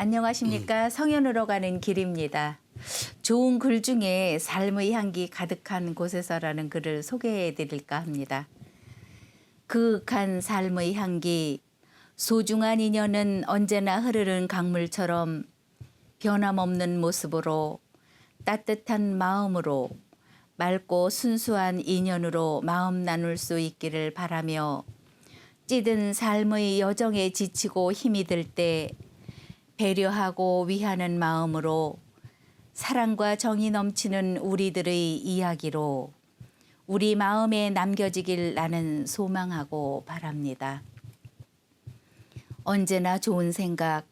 안녕하십니까. 성현으로 가는 길입니다. 좋은 글 중에 삶의 향기 가득한 곳에서라는 글을 소개해 드릴까 합니다. 그윽한 삶의 향기, 소중한 인연은 언제나 흐르는 강물처럼 변함없는 모습으로 따뜻한 마음으로 맑고 순수한 인연으로 마음 나눌 수 있기를 바라며 찌든 삶의 여정에 지치고 힘이 들 때 배려하고 위하는 마음으로 사랑과 정이 넘치는 우리들의 이야기로 우리 마음에 남겨지길 나는 소망하고 바랍니다. 언제나 좋은 생각,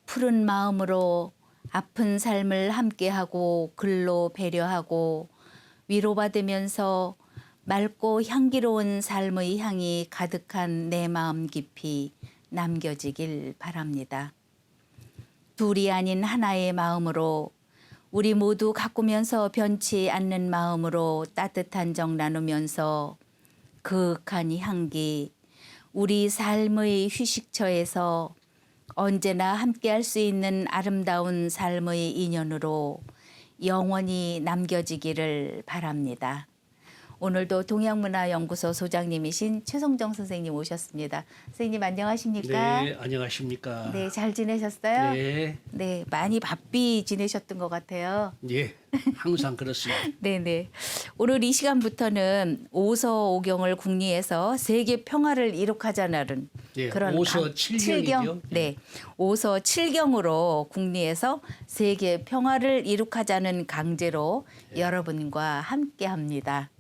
푸른 마음으로 아픈 삶을 함께하고 글로 배려하고 위로받으면서 맑고 향기로운 삶의 향이 가득한 내 마음 깊이 남겨지길 바랍니다. 둘이 아닌 하나의 마음으로 우리 모두 가꾸면서 변치 않는 마음으로 따뜻한 정 나누면서 그윽한 향기, 우리 삶의 휴식처에서 언제나 함께할 수 있는 아름다운 삶의 인연으로 영원히 남겨지기를 바랍니다. 오늘도 동양문화연구소 소장님이신 최성정 선생님 오셨습니다. 선생님 안녕하십니까? 네, 안녕하십니까? 네, 잘 지내셨어요? 네, 네, 많이 바삐 지내셨던 것 같아요. 예, 항상 그렇습니다. 네네. 오늘 이 시간부터는 오서오경을 국리해서 세계 평화를 이룩하자는 예, 그런 오서 칠경이죠. 네, 오서 칠경으로 국리해서 세계 평화를 이룩하자는 강제로 여러분과 함께합니다.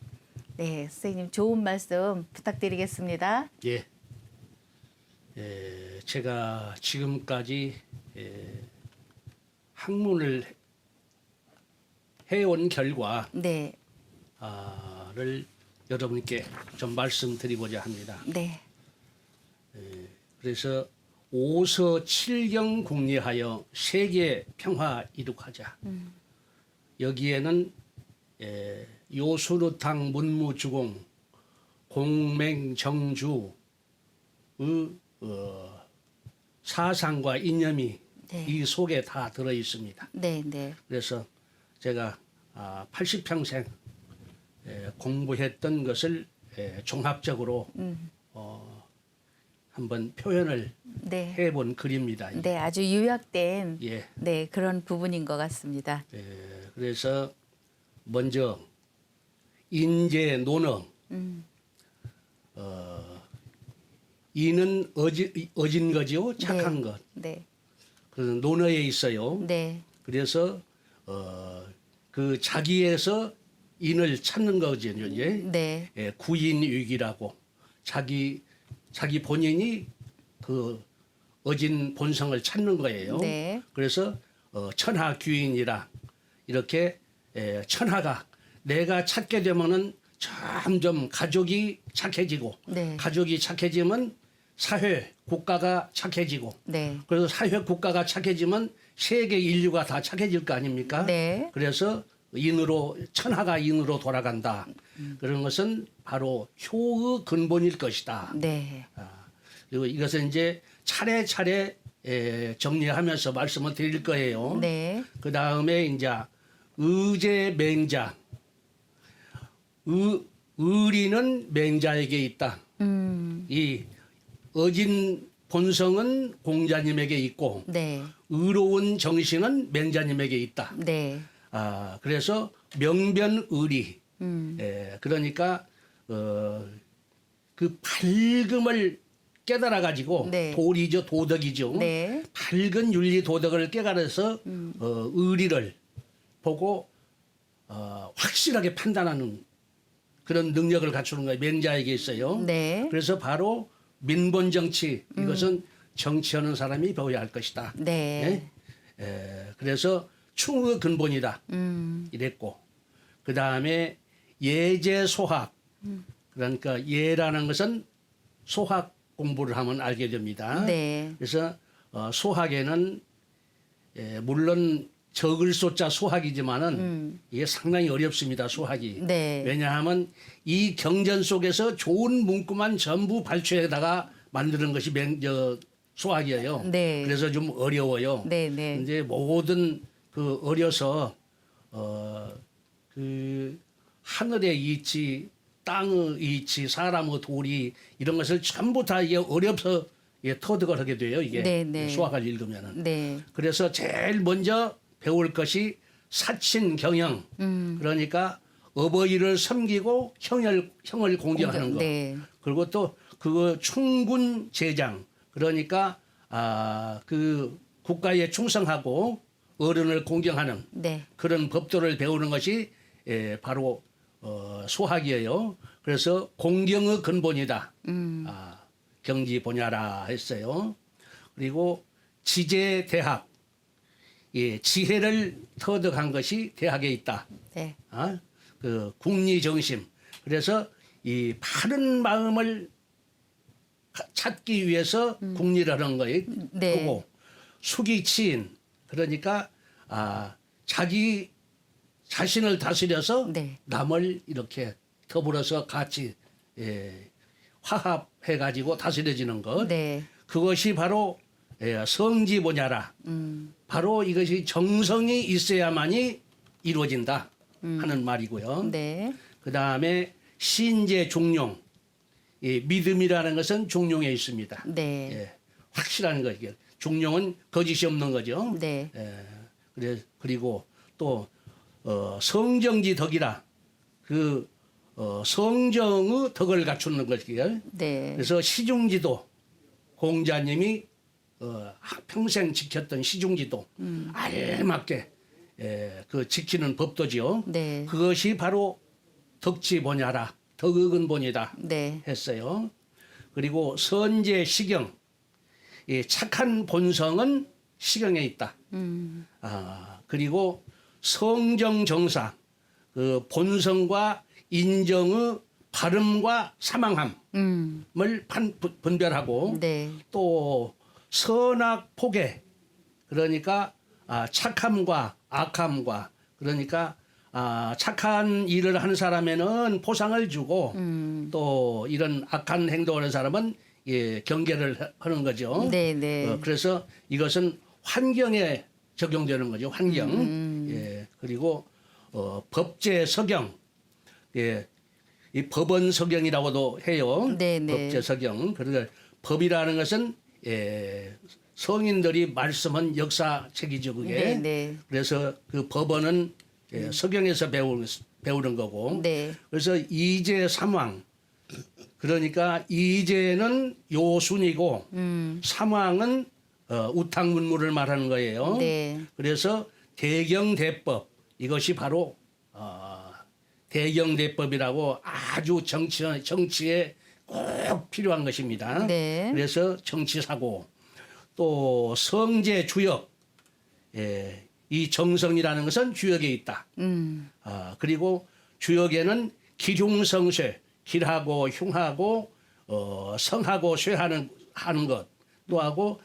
네, 선생님 좋은 말씀 부탁드리겠습니다. 예, 제가 지금까지 학문을 해온 결과를 네, 여러분께 좀 말씀드리고자 합니다. 네, 그래서 오서 칠경 국리하여 세계 평화 이룩하자. 여기에는 요수르탕 문무주공 공맹정주의 사상과 이념이 네. 이 속에 다 들어 있습니다. 네, 네, 그래서 제가 80평생 공부했던 것을 종합적으로 한번 표현을 네. 해본 글입니다. 네, 아주 요약된 예. 네, 그런 부분인 것 같습니다. 그래서 먼저 인재 논어 이는 어진 거지요, 착한 네. 것. 네, 그래서 논어에 있어요. 네, 그래서 그 자기에서 인을 찾는 거죠, 이제. 네, 구인위기라고 자기 본인이 그 어진 본성을 찾는 거예요. 네. 그래서 천하귀인이라 이렇게 천하가 내가 찾게 되면은 점점 가족이 착해지고 네. 가족이 착해지면 사회 국가가 착해지고 네, 그래서 사회 국가가 착해지면 세계 인류가 다 착해질 거 아닙니까? 네. 그래서 천하가 인으로 돌아간다. 그런 것은 바로 효의 근본일 것이다. 네, 그리고 이것은 이제 차례차례 정리하면서 말씀을 드릴 거예요. 네, 그 다음에 이제 의제맹자, 의리는 맹자에게 있다. 이 어진 본성은 공자님에게 있고 네, 의로운 정신은 맹자님에게 있다. 네, 그래서 명변의리. 그러니까 그 밝음을 깨달아 가지고 네. 도리죠, 도덕이죠. 네. 밝은 윤리 도덕을 깨달아서 의리를 보고 확실하게 판단하는 그런 능력을 갖추는 거예요. 맹자에게 있어요. 네. 그래서 바로 민본 정치 이것은 정치하는 사람이 배워야 할 것이다. 네. 그래서 충의 근본이다. 이랬고 그 다음에 예제 소학 그러니까 예라는 것은 소학 공부를 하면 알게 됩니다. 네. 그래서 소학에는 물론 적을 소자 소학이지만은 이게 상당히 어렵습니다. 소학이. 네. 왜냐하면 이 경전 속에서 좋은 문구만 전부 발췌에다가 만드는 것이 수학이에요. 네. 그래서 좀 어려워요. 네, 네. 이제 모든 그 어려서 그 하늘의 이치, 땅의 이치, 사람의 도리 이런 것을 전부 다 이게 어렵서 터득을 하게 돼요. 이게 네, 네. 수학을 읽으면은. 네. 그래서 제일 먼저 배울 것이 사친 경영. 그러니까 어버이를 섬기고 형을 공경하는 것. 네. 그리고 또 그거 충군 제장. 그러니까 그 국가에 충성하고 어른을 공경하는 네. 그런 법도를 배우는 것이 바로 수학이에요. 그래서 공경의 근본이다. 경지 보냐라 했어요. 그리고 지제 대학, 지혜를 터득한 것이 대학에 있다. 네. 그 국리 정심. 그래서 이 바른 마음을 찾기 위해서 국리를 하는 거예요. 네. 그리고 수기치인. 그러니까 자기 자신을 다스려서 네. 남을 이렇게 더불어서 같이 화합해 가지고 다스려지는 것. 네. 그것이 바로 성지보냐라. 바로 이것이 정성이 있어야만이 이루어진다 하는 말이고요. 네. 그 다음에 신제 중용. 믿음이라는 것은 중용에 있습니다. 네. 확실한 거죠. 중용은 거짓이 없는 거죠. 네. 그리고 또 성정지 덕이라 그 성정의 덕을 갖추는 것이에요. 네. 그래서 시중지도 공자님이 평생 지켰던 시중지도 알맞게 그 지키는 법도지요. 네. 그것이 바로 덕지보냐라 덕의 근본이다 네. 했어요. 그리고 선제 시경 착한 본성은 시경에 있다. 그리고 성정정사 그 본성과 인정의 발음과 사망함을 분별하고 네. 또 선악폭에 그러니까 착함과 악함과 그러니까 착한 일을 하는 사람에는 포상을 주고 또 이런 악한 행동을 하는 사람은 경계를 하는 거죠. 네, 네. 그래서 이것은 환경에 적용되는 거죠. 환경. 그리고 법제 서경. 이 법원 서경이라고도 해요. 네, 네. 법제 서경. 그러니까 법이라는 것은 성인들이 말씀한 역사책이죠. 그게. 네, 네. 그래서 그 법원은 서경에서 배우는 거고. 네. 그래서 이제 삼왕. 그러니까 이제는 요순이고 삼왕은 우탕문무를 말하는 거예요. 네. 그래서 대경대법 이것이 바로 대경대법이라고 아주 정치에 꼭 필요한 것입니다. 네. 그래서 정치사고 또 성제주역 이 정성이라는 것은 주역에 있다. 그리고 주역에는 기흉성쇠 길하고 흉하고 성하고 쇠하는 것 또하고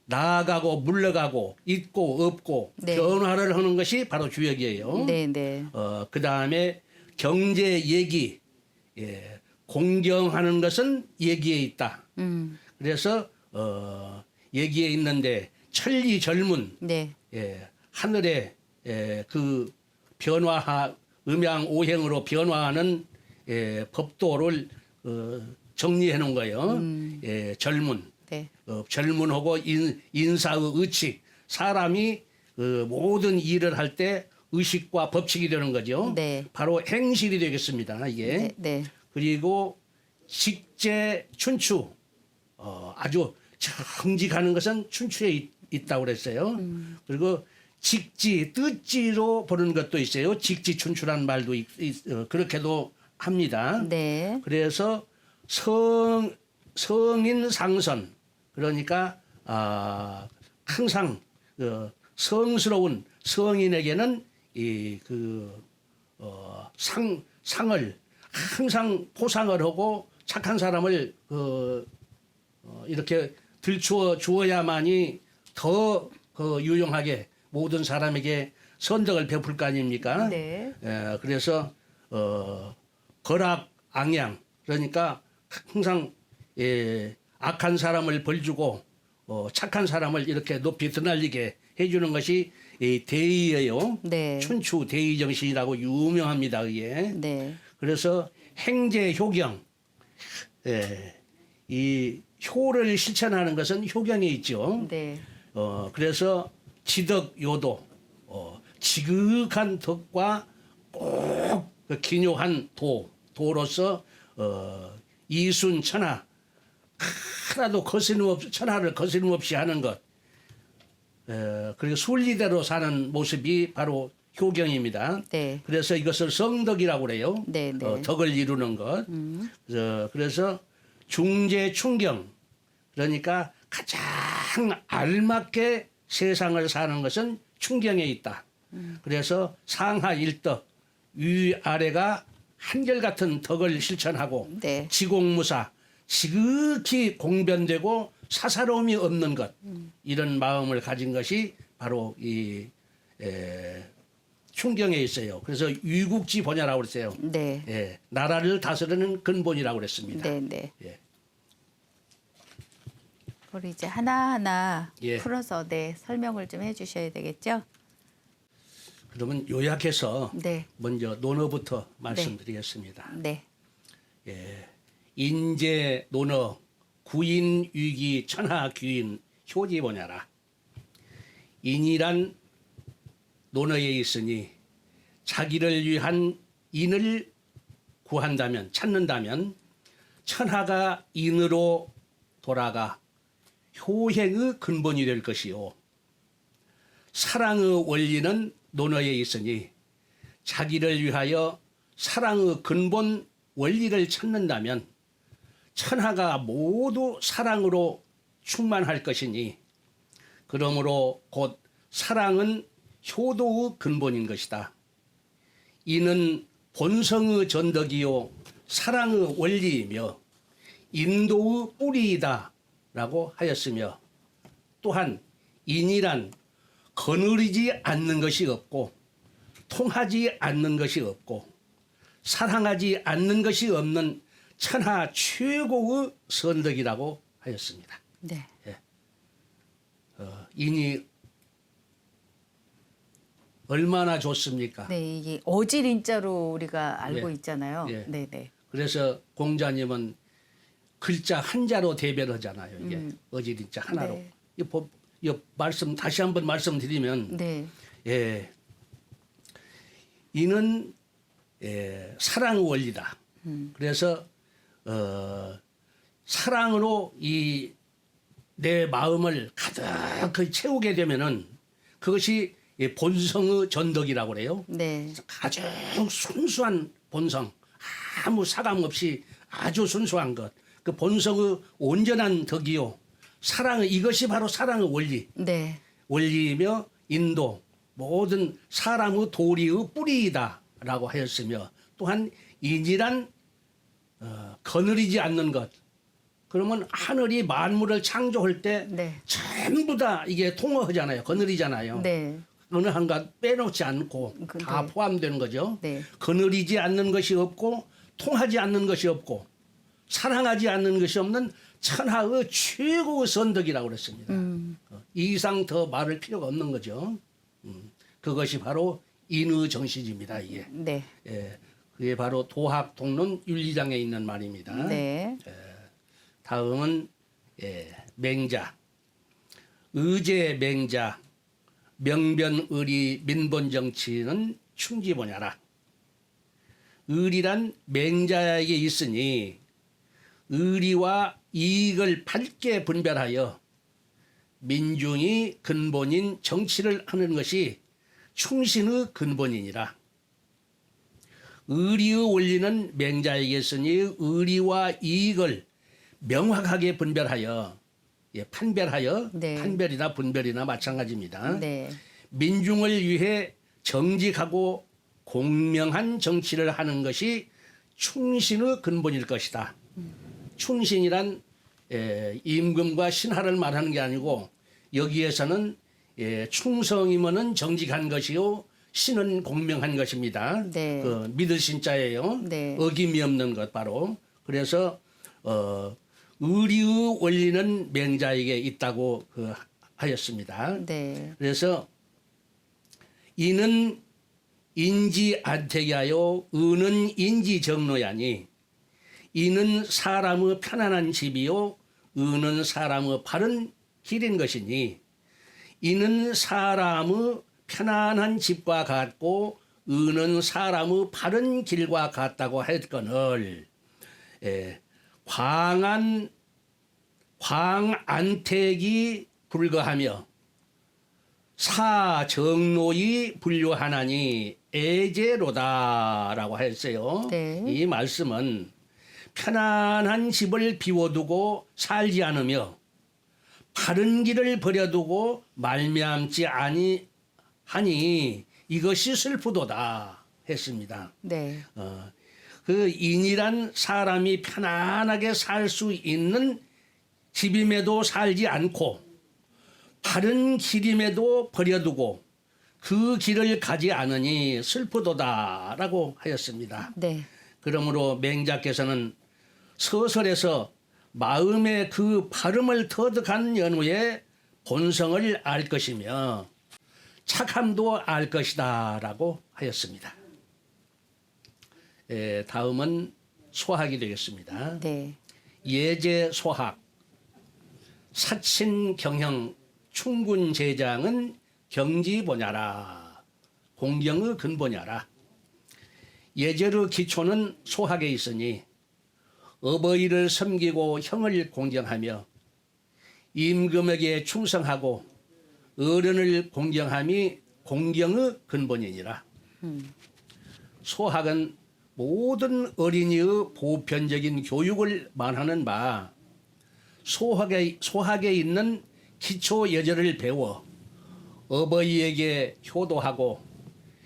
나아가고 물러가고 있고 없고 네. 변화를 하는 것이 바로 주역이에요. 네, 네. 그 다음에 경제 얘기 공경하는 것은 얘기에 있다. 그래서 얘기에 있는데 천리 젊은 네. 하늘의 그 음양 오행으로 변화하는 법도를 정리해 놓은 거예요. 젊은. 네. 젊은하고 인사의 의칙. 사람이 모든 일을 할 때 의식과 법칙이 되는 거죠. 네. 바로 행실이 되겠습니다. 이게. 네. 네. 그리고 직제 춘추. 아주 정직하는 것은 춘추에 있다고 그랬어요. 그리고 직지, 뜻지로 보는 것도 있어요. 직지춘추라는 말도 그렇게도 합니다. 네. 그래서 성인 상선 그러니까 항상 성스러운 성인에게는 상을 항상 포상을 하고 착한 사람을 이렇게 들추어 주어야만이 더 유용하게 모든 사람에게 선덕을 베풀 거 아닙니까? 네. 그래서 벌악 앙양 그러니까 항상 악한 사람을 벌주고 착한 사람을 이렇게 높이 드날리게 해주는 것이 이 대의예요. 네. 춘추 대의 정신이라고 유명합니다. 이게. 네. 그래서 행제 효경, 이 효를 실천하는 것은 효경에 있죠. 네. 그래서 지덕 요도, 지극한 덕과 꼭그 기묘한 도로서 이순 천하 하나도 거스름없이 천하를 거스름없이 하는 것. 그리고 순리대로 사는 모습이 바로 효경입니다. 네. 그래서 이것을 성덕이라고 그래요. 네, 네. 덕을 이루는 것. 그래서 중재충경, 그러니까 가장 알맞게 세상을 사는 것은 충경에 있다. 그래서 상하 일덕, 위아래가 한결같은 덕을 실천하고 네. 지공무사, 지극히 공변되고 사사로움이 없는 것, 이런 마음을 가진 것이 바로 이 충경에 있어요. 그래서 위국지 본야라고 그랬어요. 네. 예, 나라를 다스리는 근본이라고 그랬습니다. 네, 네. 예. 그걸 이제 하나하나 예. 풀어서 네, 설명을 좀 해 주셔야 되겠죠? 그러면 요약해서 네. 먼저 논어부터 말씀드리겠습니다. 네. 인재 논어 구인 위기 천하 귀인 효지 보냐라. 인이란 논어에 있으니 자기를 위한 인을 구한다면 찾는다면 천하가 인으로 돌아가 효행의 근본이 될 것이요. 사랑의 원리는 논어에 있으니 자기를 위하여 사랑의 근본 원리를 찾는다면 천하가 모두 사랑으로 충만할 것이니 그러므로 곧 사랑은 효도의 근본인 것이다. 이는 본성의 전덕이요 사랑의 원리이며 인도의 뿌리이다 라고 하였으며 또한 인이란 거느리지 않는 것이 없고 통하지 않는 것이 없고 사랑하지 않는 것이 없는 천하 최고의 선덕이라고 하였습니다. 네. 인이 얼마나 좋습니까? 네, 이게 어질인자로 우리가 알고 예. 있잖아요. 예. 네, 네. 그래서 공자님은 글자 한자로 대별하잖아요. 이게 어질인자 하나로. 네. 이 말씀 다시 한번 말씀드리면 네. 예, 이는 사랑의 원리다. 그래서 사랑으로 이 내 마음을 가득 채우게 되면은 그것이 본성의 전덕이라고 그래요. 네. 아주 순수한 본성, 아무 사감 없이 아주 순수한 것. 그 본성의 온전한 덕이요. 사랑의 이것이 바로 사랑의 원리. 네. 원리이며 인도 모든 사람의 도리의 뿌리이다라고 하였으며 또한 인이란 거느리지 않는 것. 그러면 하늘이 만물을 창조할 때 네. 전부 다 이게 통허하잖아요. 거느리잖아요. 네. 어느 한가 빼놓지 않고 다 네. 포함되는 거죠. 네. 거느리지 않는 것이 없고 통하지 않는 것이 없고 사랑하지 않는 것이 없는 천하의 최고의 선덕이라고 그랬습니다. 이 이상 더 말할 필요가 없는 거죠. 그것이 바로 인의 정신입니다. 이게. 네. 그게 바로 도학 동론 윤리장에 있는 말입니다. 네. 다음은 맹자. 의제 맹자. 명변의리 민본정치는 충지보냐라. 의리란 맹자에게 있으니 의리와 이익을 밝게 분별하여 민중이 근본인 정치를 하는 것이 충신의 근본이니라. 의리의 원리는 맹자에게 있으니 의리와 이익을 명확하게 분별하여 판별하여 네. 판별이나 분별이나 마찬가지입니다. 네. 민중을 위해 정직하고 공명한 정치를 하는 것이 충신의 근본일 것이다. 충신이란 임금과 신하를 말하는 게 아니고 여기에서는 충성이면은 정직한 것이요 신은 공명한 것입니다. 네. 그 믿을 신자예요. 네. 어김이 없는 것 바로. 그래서 의리의 원리는 맹자에게 있다고 하였습니다. 네. 그래서 이는 인지 안택이하여 의는 인지 정로야니 이는 사람의 편안한 집이요 의는 사람의 바른 길인 것이니 이는 사람의 편안한 집과 같고 의는 사람의 바른 길과 같다고 했거늘 광안택이 불거하며 사정로이 분류하나니 애제로다라고 했어요. 네. 이 말씀은 편안한 집을 비워두고 살지 않으며 바른 길을 버려두고 말미암지 아니하니 이것이 슬프도다 했습니다. 네. 그 인이란 사람이 편안하게 살 수 있는 집임에도 살지 않고 바른 길임에도 버려두고 그 길을 가지 않으니 슬프도다라고 하였습니다. 네. 그러므로 맹자께서는 서설에서 마음의 그 발음을 터득한 연후에 본성을 알 것이며 착함도 알 것이다라고 하였습니다. 다음은 소학이 되겠습니다. 네. 예제 소학 사친 경형 충군 제장은 경지보냐라 공경의 근보냐라 예제의 기초는 소학에 있으니 어버이를 섬기고 형을 공경하며 임금에게 충성하고 어른을 공경함이 공경의 근본이니라. 소학은 모든 어린이의 보편적인 교육을 말하는 바 소학에 있는 기초 예절을 배워 어버이에게 효도하고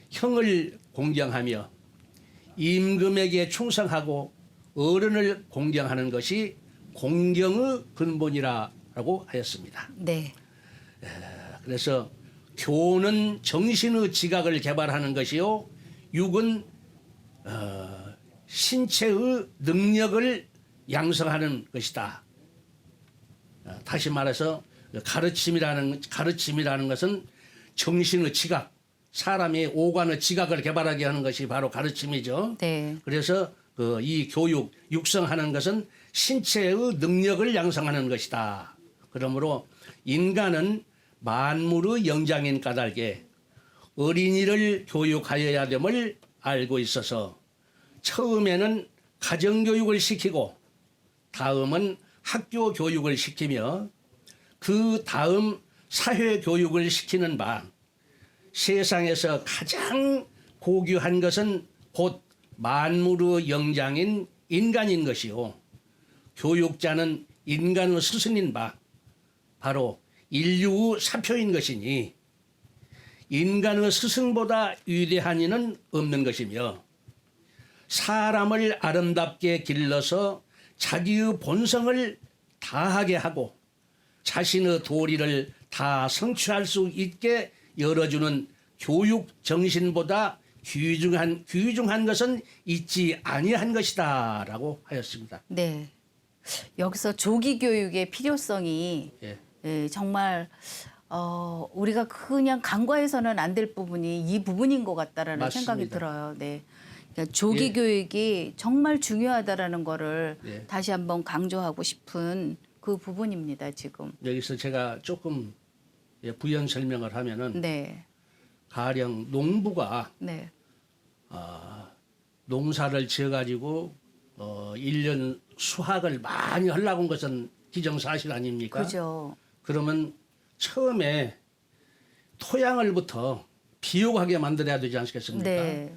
형을 공경하며 임금에게 충성하고 어른을 공경하는 것이 공경의 근본이라고 하였습니다. 네. 그래서 교는 정신의 지각을 개발하는 것이요 육은 신체의 능력을 양성하는 것이다. 다시 말해서 가르침이라는 것은 정신의 지각, 사람의 오간의 지각을 개발하게 하는 것이 바로 가르침이죠. 네. 그래서 이 교육, 육성하는 것은 신체의 능력을 양성하는 것이다. 그러므로 인간은 만물의 영장인 까닭에 어린이를 교육하여야 됨을 알고 있어서 처음에는 가정교육을 시키고 다음은 학교 교육을 시키며 그 다음 사회교육을 시키는 바 세상에서 가장 고귀한 것은 곧 만물의 영장인 인간인 것이요 교육자는 인간의 스승인 바 바로 인류의 사표인 것이니 인간의 스승보다 위대한 이는 없는 것이며 사람을 아름답게 길러서 자기의 본성을 다하게 하고 자신의 도리를 다 성취할 수 있게 열어주는 교육 정신보다 귀중한 것은 있지 아니한 것이다라고 하였습니다. 네. 여기서 조기 교육의 필요성이 정말 우리가 그냥 간과해서는 안 될 부분이 이 부분인 것 같다라는 맞습니다. 생각이 들어요. 네. 그러니까 조기 예. 교육이 정말 중요하다라는 거를 예. 다시 한번 강조하고 싶은 그 부분입니다. 지금. 여기서 제가 조금 부연 설명을 하면은 네. 가령 농부가 네. 농사를 지어가지고 1년 수확을 많이 하려고 한 것은 기정사실 아닙니까? 그죠. 그러면 처음에 토양을부터 비옥하게 만들어야 되지 않겠습니까? 네.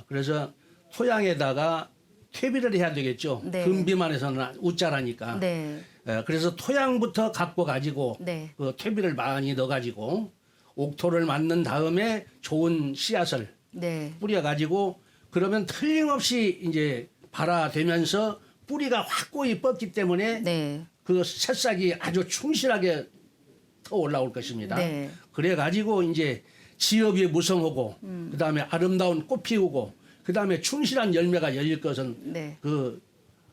그래서 토양에다가 퇴비를 해야 되겠죠. 네. 금비만 해서는 웃자라니까. 네. 그래서 토양부터 갖고 가지고 네. 그 퇴비를 많이 넣어가지고 옥토를 만든 다음에 좋은 씨앗을 네. 뿌려가지고 그러면 틀림없이 이제 발화되면서 뿌리가 확고히 뻗기 때문에 네. 그 새싹이 아주 충실하게 터 올라올 것입니다. 네. 그래가지고 이제 지엽이 무성하고 그다음에 아름다운 꽃 피우고 그다음에 충실한 열매가 열릴 것은 네. 그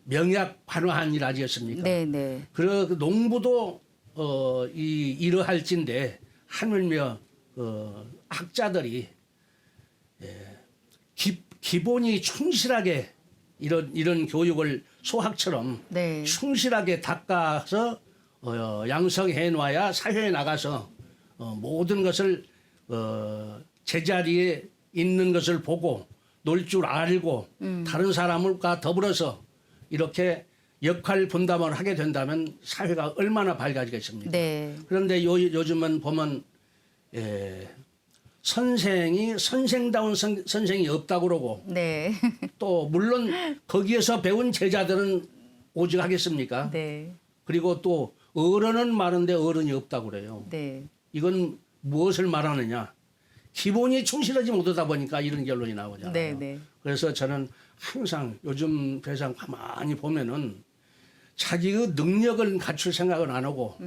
명약 반환 일 아니었습니까? 네네. 그 농부도 이러할진데 하물며 학자들이 기본이 충실하게 이런 교육을 소학처럼 네. 충실하게 닦아서 양성해 놔야 사회에 나가서 모든 것을 제자리에 있는 것을 보고 놀 줄 알고 다른 사람과 더불어서 이렇게 역할 분담을 하게 된다면 사회가 얼마나 밝아지겠습니까? 네. 그런데 요즘은 보면 선생다운 선생이 없다고 그러고 네. 또 물론 거기에서 배운 제자들은 오직 하겠습니까? 네. 그리고 또 어른은 많은데 어른이 없다고 그래요. 네. 이건 무엇을 말하느냐? 기본이 충실하지 못하다 보니까 이런 결론이 나오잖아요. 네. 네. 그래서 저는 항상 요즘 세상 가만히 보면은 자기의 능력을 갖출 생각은 안 하고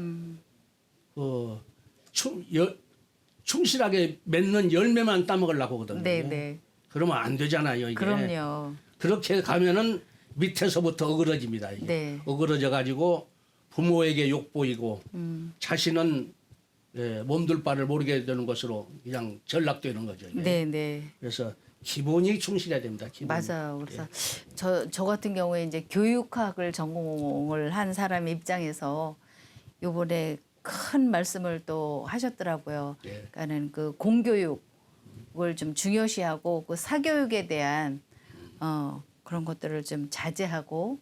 충실하게 맺는 열매만 따먹으려고 하거든요. 네. 네. 그러면 안 되잖아요. 이게. 그럼요. 그렇게 가면은 밑에서부터 어그러집니다. 이게. 네. 어그러져 가지고 부모에게 욕 보이고 자신은 몸둘 바를 모르게 되는 것으로 그냥 전락되는 거죠. 이게. 네. 네. 그래서 기본이 충실해야 됩니다. 기본. 맞아요. 그래서 저 같은 경우에 이제 교육학을 전공을 한 사람 입장에서 요번에 큰 말씀을 또 하셨더라고요. 예. 그러니까는 그 공교육을 좀 중요시하고 그 사교육에 대한 그런 것들을 좀 자제하고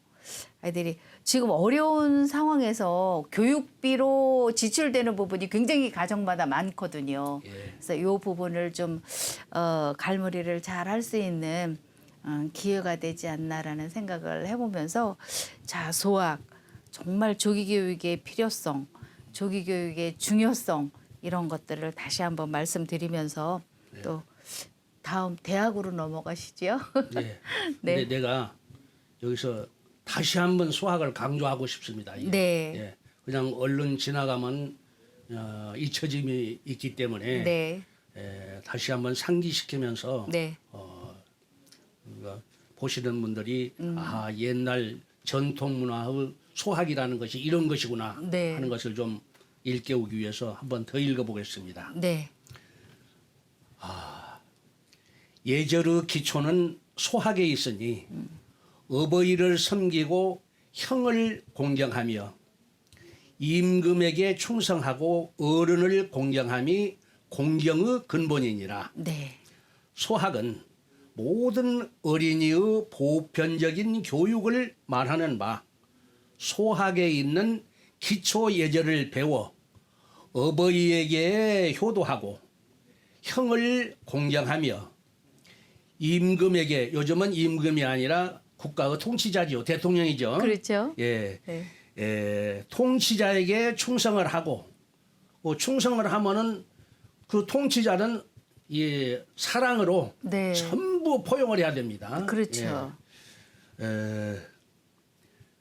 아이들이 지금 어려운 상황에서 교육비로 지출되는 부분이 굉장히 가정마다 많거든요. 예. 그래서 이 부분을 좀 갈무리를 잘 할 수 있는 기회가 되지 않나라는 생각을 해보면서 자 소학 정말 조기 교육의 필요성, 조기 교육의 중요성 이런 것들을 다시 한번 말씀드리면서 또 다음 대학으로 넘어가시죠. 네. 네. 근데 내가 여기서 다시 한번 수학을 강조하고 싶습니다. 이게. 네. 예. 그냥 얼른 지나가면 잊혀짐이 있기 때문에 네. 다시 한번 상기시키면서 네. 그러니까 보시는 분들이 아 옛날 전통 문화의 소학이라는 것이 이런 것이구나 네. 하는 것을 좀 일깨우기 위해서 한번 더 읽어보겠습니다. 네. 예절의 기초는 소학에 있으니 어버이를 섬기고 형을 공경하며 임금에게 충성하고 어른을 공경함이 공경의 근본이니라. 네. 소학은 모든 어린이의 보편적인 교육을 말하는 바 소학에 있는 기초 예절을 배워 어버이에게 효도하고 형을 공경하며 임금에게 요즘은 임금이 아니라 국가의 통치자지요. 대통령이죠. 그렇죠. 예. 네. 통치자에게 충성을 하고 충성을 하면은 그 통치자는 사랑으로 네. 전부 포용을 해야 됩니다. 그렇죠.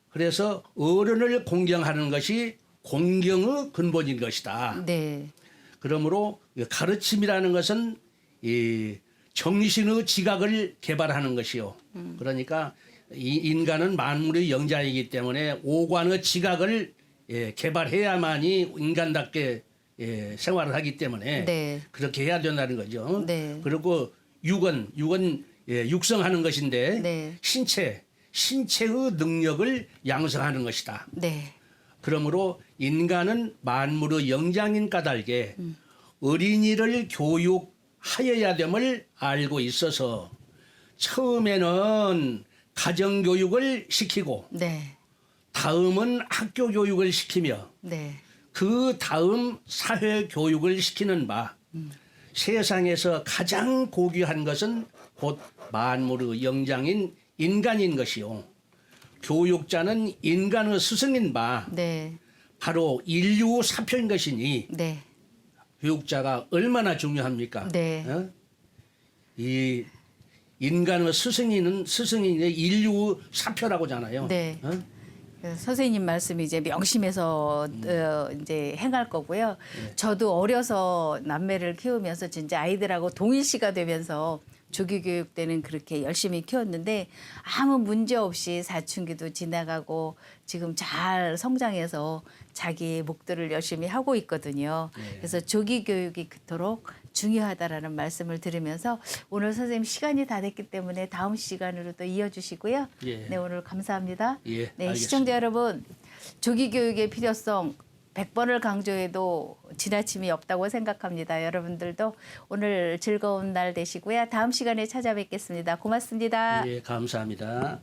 그래서 어른을 공경하는 것이 공경의 근본인 것이다. 네. 그러므로 가르침이라는 것은 이 정신의 지각을 개발하는 것이요. 그러니까 이 인간은 만물의 영자이기 때문에 오관의 지각을 개발해야만이 인간답게 생활을 하기 때문에 네. 그렇게 해야 된다는 거죠. 네. 그리고 육은 육성하는 것인데 네. 신체의 능력을 양성하는 것이다. 네. 그러므로 인간은 만물의 영장인 까닭에 어린이를 교육하여야 됨을 알고 있어서 처음에는 가정교육을 시키고 네. 다음은 학교 교육을 시키며 네. 그 다음 사회 교육을 시키는 바 세상에서 가장 고귀한 것은 곧 만물의 영장인 인간인 것이요. 교육자는 인간의 스승인 바 네. 바로 인류 사표인 것이니 네. 교육자가 얼마나 중요합니까? 네. 이 인간의 스승인 인류 사표라고 하잖아요. 네. 선생님 말씀이 이제 명심해서 이제 행할 거고요. 저도 어려서 남매를 키우면서 진짜 아이들하고 동일시가 되면서 조기 교육 때는 그렇게 열심히 키웠는데 아무 문제 없이 사춘기도 지나가고 지금 잘 성장해서 자기 목표를 열심히 하고 있거든요. 네. 그래서 조기 교육이 그토록 중요하다라는 말씀을 드리면서 오늘 선생님 시간이 다 됐기 때문에 다음 시간으로 또 이어주시고요. 예. 네, 오늘 감사합니다. 예, 네, 알겠습니다. 시청자 여러분, 조기 교육의 필요성 100번을 강조해도 지나침이 없다고 생각합니다. 여러분들도 오늘 즐거운 날 되시고요. 다음 시간에 찾아뵙겠습니다. 고맙습니다. 예, 감사합니다.